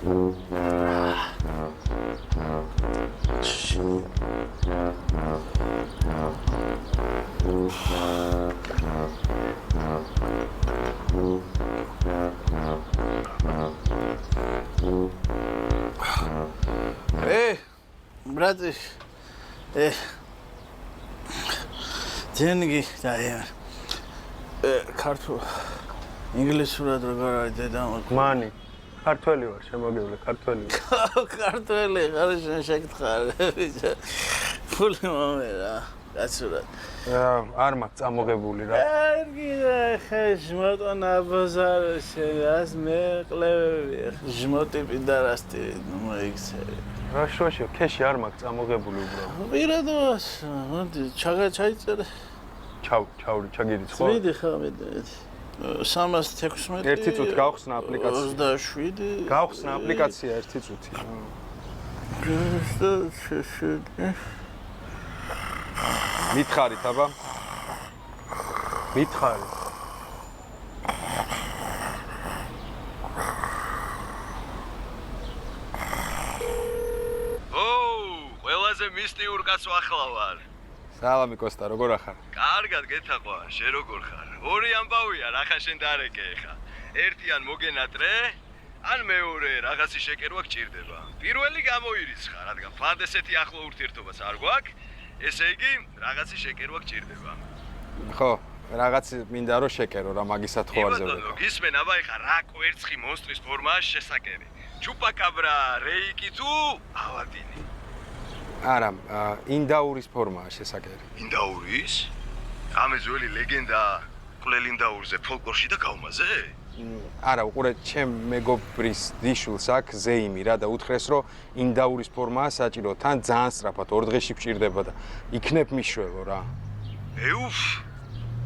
Brate, деньги, да, ქართულ ინგლისურად როგორ არის დედამოკლე? მანი. ქართველი ვარ, შემოგევლე, ქართველი. ქართველი, ხარიშენ შეკითხარ. ფული მომერა, კაცურად. არ მაქვს წამოღებული რა. გიდა ხე ჟმოტონა ბაზარში, ას მეყლევები, ჟმოტი პიდარასტი, ნუ მოიქცევი. რა შუაშია, ქეში არ მაქვს წამოღებული უბრალოდ. პირადობას, მოდი, ჩაიწერე. ჩაური, ჩაგირიცხო. მიდი ხა, მიდი. 316 ერთი წუთი გავხსნა აპლიკაცია. 27 გავხსნა აპლიკაცია ერთი წუთი. მითხარით აბა? მითხარი. ყველაზე მისტიურ კაცო ახლა ვარ. სალამი კოსტა, როგორ ახარ? კარგად გეთაყვა, შენ როგორ ხარ? ორი ამბავია, რახან შენ დარეკე ხა. ერთი ან მოგენატრე, ან მეორე რაღაცი შეკერვა გჭირდება. პირველი გამოირიცხა, რადგან ფლად ესეთი ახლო ურთიერთობაც არ გვაქვს, ესე იგი, რაღაცი შეკერვა გჭირდება. ხო, რაღაცი მინდა რომ შეკერო რა მაგისად ხო არ ზევდე. ბატონო, გისმენ, აბა ეხა რა კვერცხი მონსტრის ფორმაა შესაკერი. ჩუპაკაბრა, რეიკი თუ ალადინი. არა, ინდაურის ფორმაა შესაკერი. ინდაურის? ამე ძველი ლეგენდა კვლელინდაურზე ფოლკლორში და გავმაზე? არა, უყურე, ჩემ მეგობრის დიშულს აქვს ზეიმი რა და უთხრეს რომ ინდაურის ფორმაა საჭირო, თან ძალიან სწრაფად 2 დღეში გჭირდება და იქნებ მიშველო რა.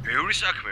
ბევრი საქმე